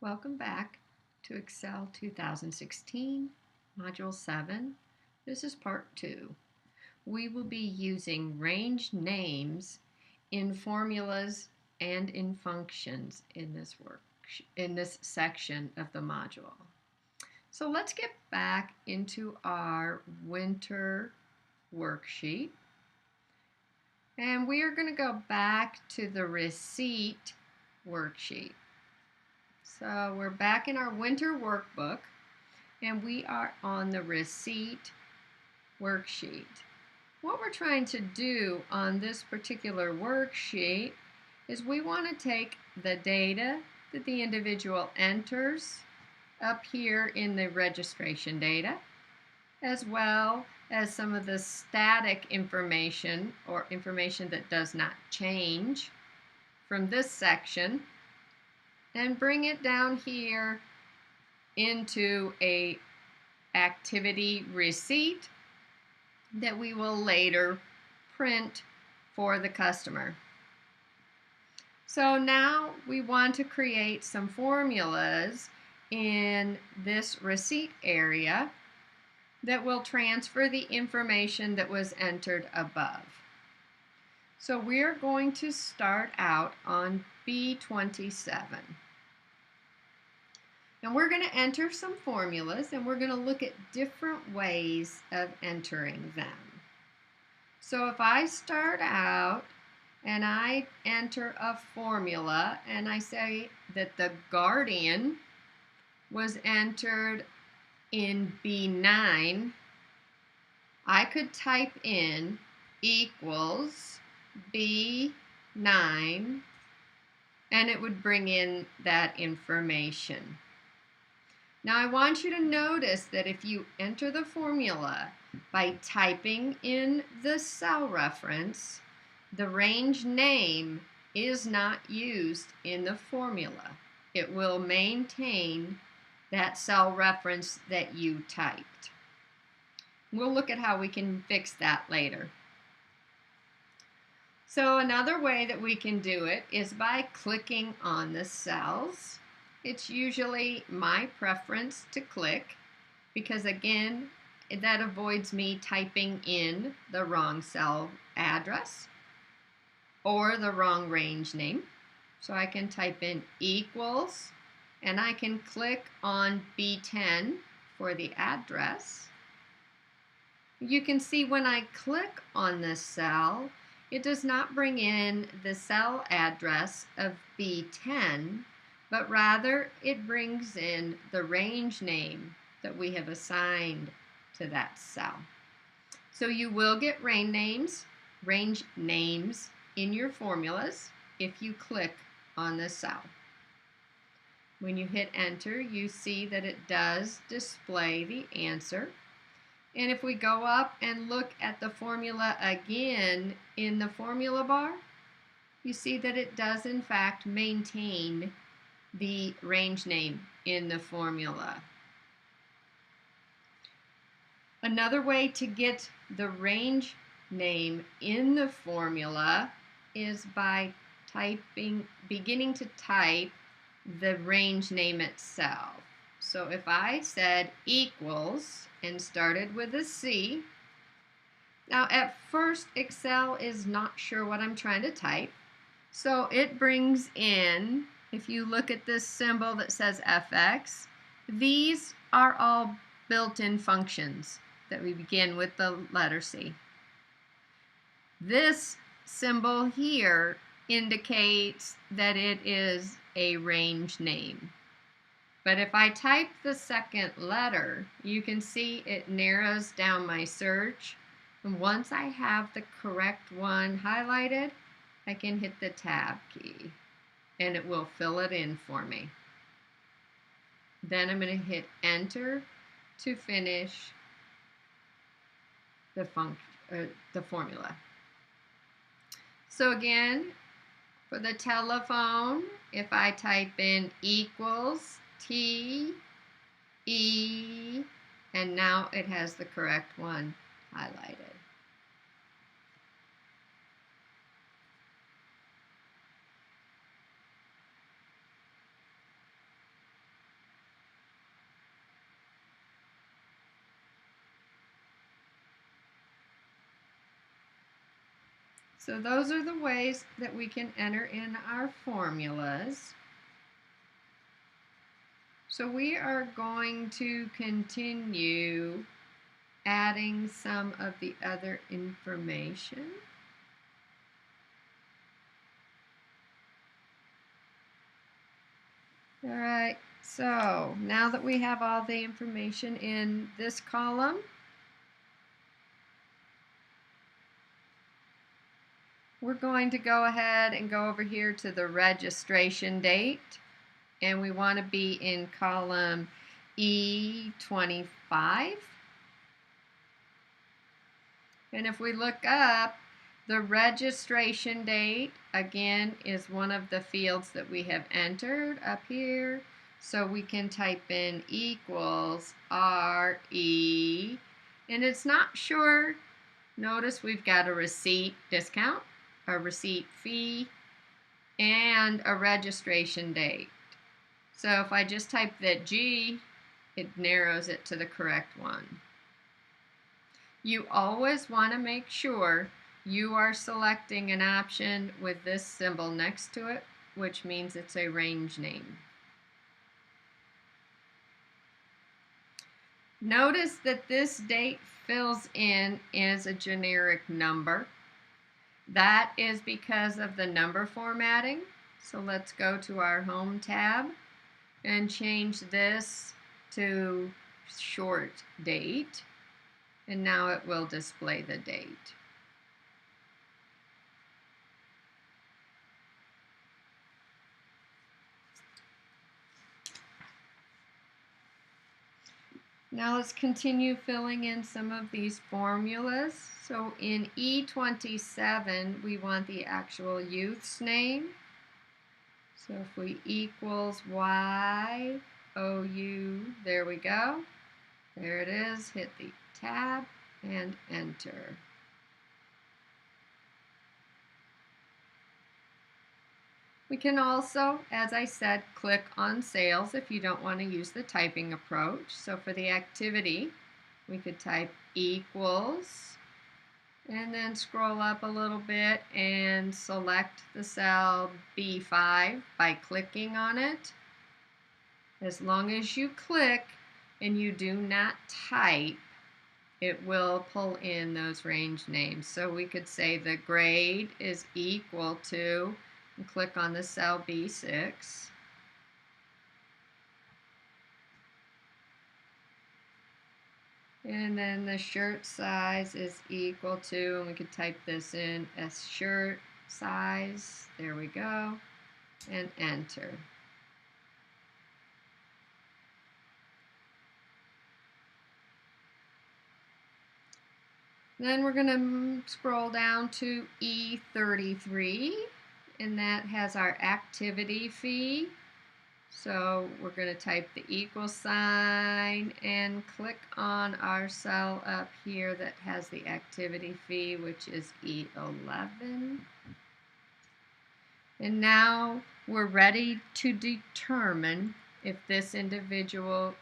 Welcome back to Excel 2016, Module 7. This is Part 2. We will be using range names in formulas and in functions in this section of the module. So let's get back into our winter worksheet. And we are going to go back to the receipt worksheet. So we're back in our winter workbook and we are on the receipt worksheet. What we're trying to do on this particular worksheet is we want to take the data that the individual enters up here in the registration data, as well as some of the static information or information that does not change from this section, and bring it down here into a activity receipt that we will later print for the customer. So now we want to create some formulas in this receipt area that will transfer the information that was entered above. So we're going to start out on B27. And we're going to enter some formulas and we're going to look at different ways of entering them. So if I start out and I enter a formula and I say that the guardian was entered in B9, I could type in equals B9 and it would bring in that information. Now I want you to notice that if you enter the formula by typing in the cell reference, the range name is not used in the formula. It will maintain that cell reference that you typed. We'll look at how we can fix that later. So another way that we can do it is by clicking on the cells. It's usually my preference to click because, again, that avoids me typing in the wrong cell address or the wrong range name. So I can type in equals and I can click on B10 for the address. You can see when I click on this cell, it does not bring in the cell address of B10, but rather it brings in the range name that we have assigned to that cell. So you will get range names in your formulas if you click on the cell. When you hit enter, you see that it does display the answer. And if we go up and look at the formula again in the formula bar, you see that it does in fact maintain the range name in the formula. Another way to get the range name in the formula is by beginning to type the range name itself. So if I said equals and started with a C, now at first Excel is not sure what I'm trying to type, so it brings in, if you look at this symbol that says FX, these are all built-in functions that we begin with the letter C. This symbol here indicates that it is a range name. But if I type the second letter, you can see it narrows down my search. And once I have the correct one highlighted, I can hit the tab key and it will fill it in for me. Then I'm going to hit enter to finish the formula. So again, for the telephone, if I type in equals T, E, and now it has the correct one highlighted. So those are the ways that we can enter in our formulas. So we are going to continue adding some of the other information. All right, so now that we have all the information in this column, we're going to go ahead and go over here to the registration date, and we want to be in column E25. And if we look up, the registration date, again, is one of the fields that we have entered up here. So we can type in equals RE, and it's not sure. Notice we've got a receipt discount, a receipt fee, and a registration date. So if I just type that G, it narrows it to the correct one. You always want to make sure you are selecting an option with this symbol next to it, which means it's a range name. Notice that this date fills in as a generic number. That is because of the number formatting. So let's go to our Home tab and change this to short date. And now it will display the date. Now let's continue filling in some of these formulas. So in E27, we want the actual youth's name. So if we equals YOU, there we go. There it is. Hit the tab and enter. We can also, as I said, click on sales if you don't want to use the typing approach. So for the activity, we could type equals and then scroll up a little bit and select the cell B5 by clicking on it. As long as you click and you do not type, it will pull in those range names. So we could say the grade is equal to, and click on the cell B6. And then the shirt size is equal to, and we could type this in as shirt size. There we go. And enter. Then we're going to scroll down to E33, and that has our activity fee. So we're going to type the equal sign and click on our cell up here that has the activity fee, which is E11. And now we're ready to determine if this individual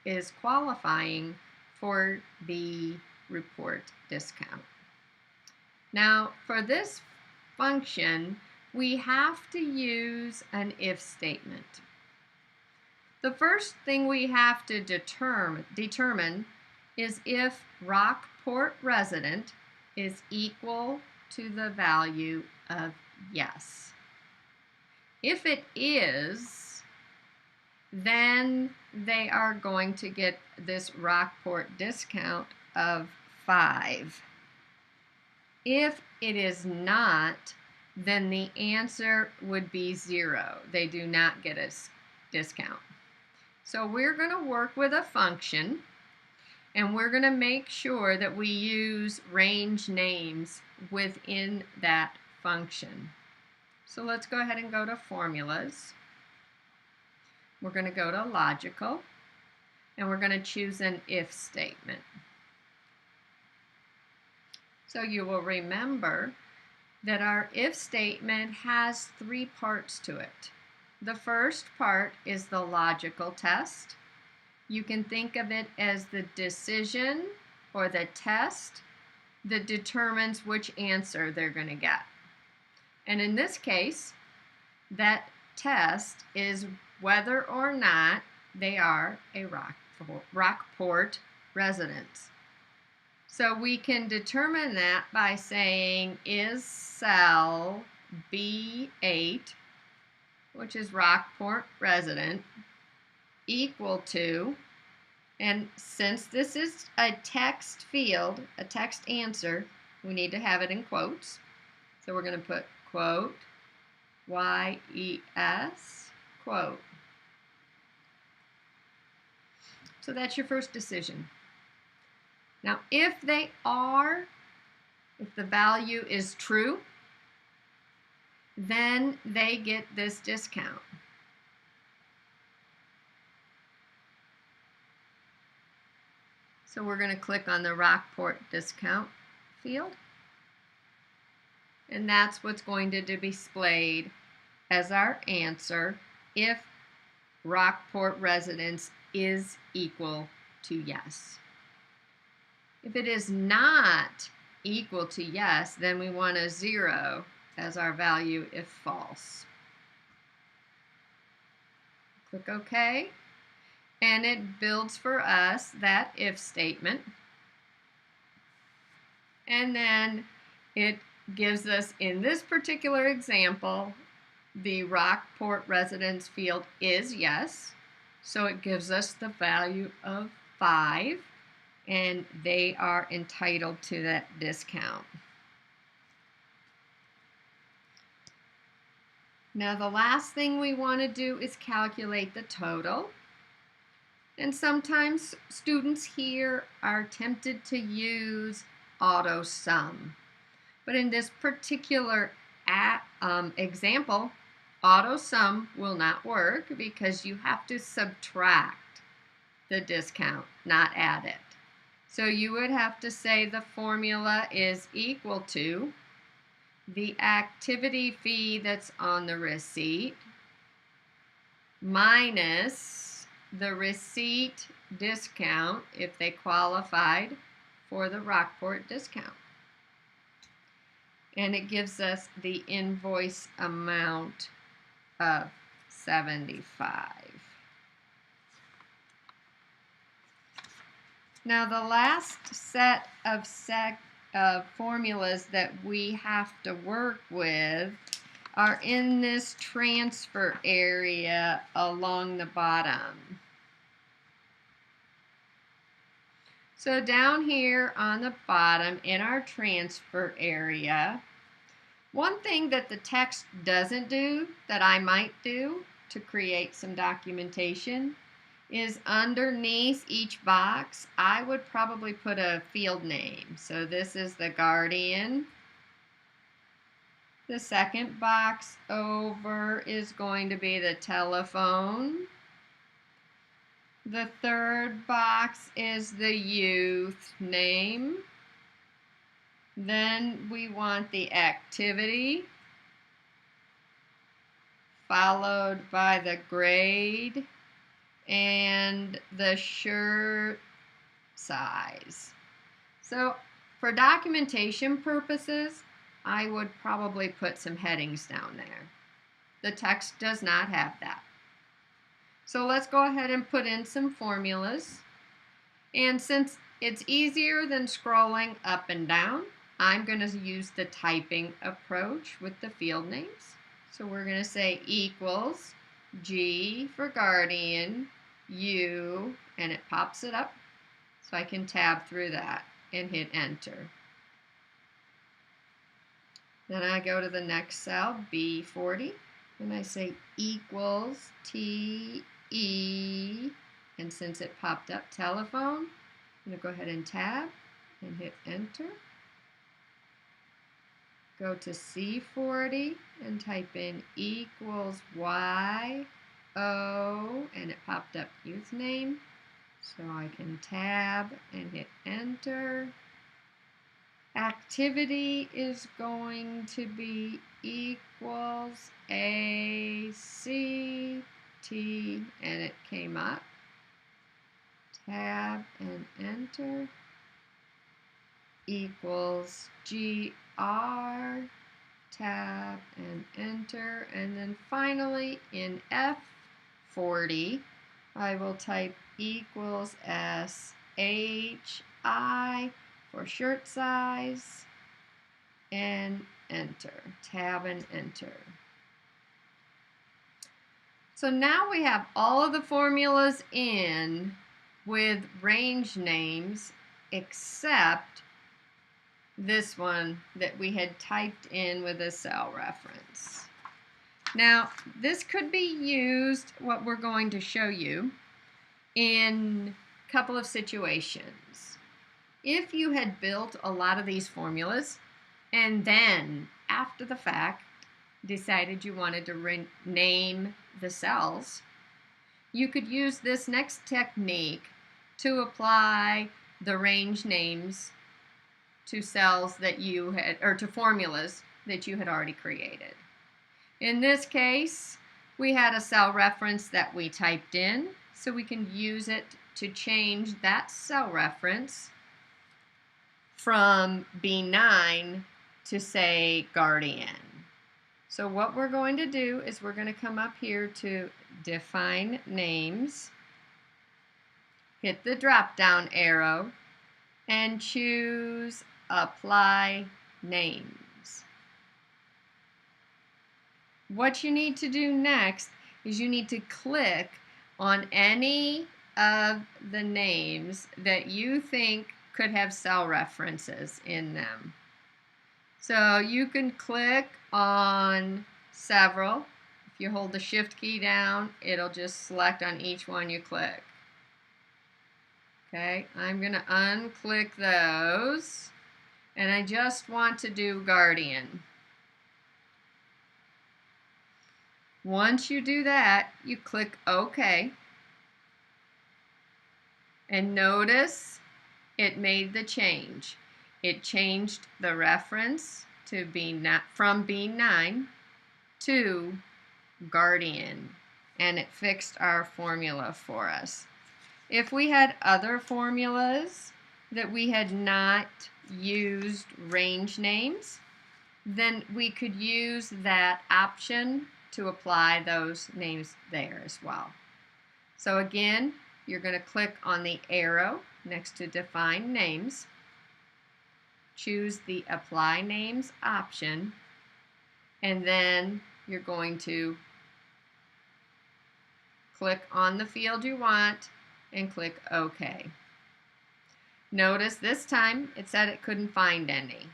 is qualifying for the report discount. Now for this function, we have to use an if statement. The first thing we have to determine is if Rockport resident is equal to the value of yes. If it is, then they are going to get this Rockport discount of 5. If it is not, then the answer would be 0. They do not get a discount. So we're going to work with a function, and we're going to make sure that we use range names within that function. So let's go ahead and go to formulas. We're going to go to logical, and we're going to choose an if statement. So you will remember that our if statement has 3 parts to it. The first part is the logical test. You can think of it as the decision or the test that determines which answer they're going to get. And in this case, that test is whether or not they are a Rockport resident. So we can determine that by saying, is cell B8, which is Rockport resident, equal to, and since this is a text field, a text answer, we need to have it in quotes. So we're going to put quote, Y-E-S, quote. So that's your first decision. Now, if the value is true, then they get this discount. So we're going to click on the Rockport discount field. And that's what's going to be displayed as our answer if Rockport residence is equal to yes. If it is not equal to yes, then we want a 0 as our value if false. Click OK, and it builds for us that if statement. And then it gives us, in this particular example, the Rockport residence field is yes, so it gives us the value of 5, and they are entitled to that discount. Now the last thing we want to do is calculate the total. And sometimes students here are tempted to use auto sum. But in this particular example, auto sum will not work because you have to subtract the discount, not add it. So you would have to say the formula is equal to the activity fee that's on the receipt minus the receipt discount if they qualified for the Rockport discount. And it gives us the invoice amount of $75. Now the last set of formulas that we have to work with are in this transfer area along the bottom. So down here on the bottom in our transfer area, one thing that the text doesn't do that I might do to create some documentation is underneath each box, I would probably put a field name. So this is the guardian. The second box over is going to be the telephone. The third box is the youth name. Then we want the activity, followed by the grade and the shirt size. So for documentation purposes, I would probably put some headings down there. The text does not have that. So let's go ahead and put in some formulas. And since it's easier than scrolling up and down, I'm going to use the typing approach with the field names. So we're going to say equals G for guardian, U, and it pops it up. So I can tab through that and hit enter. Then I go to the next cell, B40, and I say equals TE, and since it popped up, telephone, I'm going to go ahead and tab and hit enter. Go to C40 and type in equals YO, and it popped up youth name. So I can tab and hit enter. Activity is going to be equals ACT, and it came up. Tab and enter. equals GR, tab and enter, and then finally in F40 I will type equals SHI for shirt size and enter, tab and enter. So now we have all of the formulas in with range names except this one that we had typed in with a cell reference. Now this could be used, what we're going to show you, in a couple of situations. If you had built a lot of these formulas and then after the fact decided you wanted to rename the cells, you could use this next technique to apply the range names to cells that you had, or to formulas that you had already created. In this case, we had a cell reference that we typed in, so we can use it to change that cell reference from B9 to, say, Guardian. So what we're going to do is we're going to come up here to define names, hit the drop down arrow, and choose apply names. What you need to do next is you need to click on any of the names that you think could have cell references in them. So you can click on several. If you hold the shift key down, it'll just select on each one you click. Okay, I'm going to unclick those, and I just want to do Guardian. Once you do that, you click OK, and notice it made the change. It changed the reference to from B9 to Guardian, and it fixed our formula for us. If we had other formulas that we had not used range names, then we could use that option to apply those names there as well. So again, you're going to click on the arrow next to define names, choose the apply names option, and then you're going to click on the field you want and click OK. Notice this time it said it couldn't find any.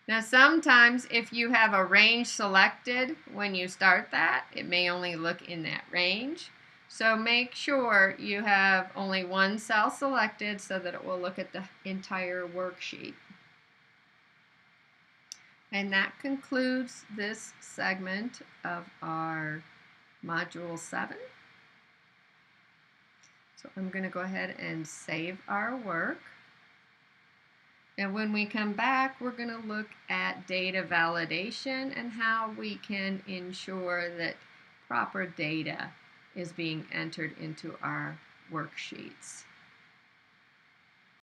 Now sometimes if you have a range selected when you start that, it may only look in that range. So make sure you have only one cell selected so that it will look at the entire worksheet. And that concludes this segment of our Module 7. So I'm going to go ahead and save our work. And when we come back, we're going to look at data validation and how we can ensure that proper data is being entered into our worksheets.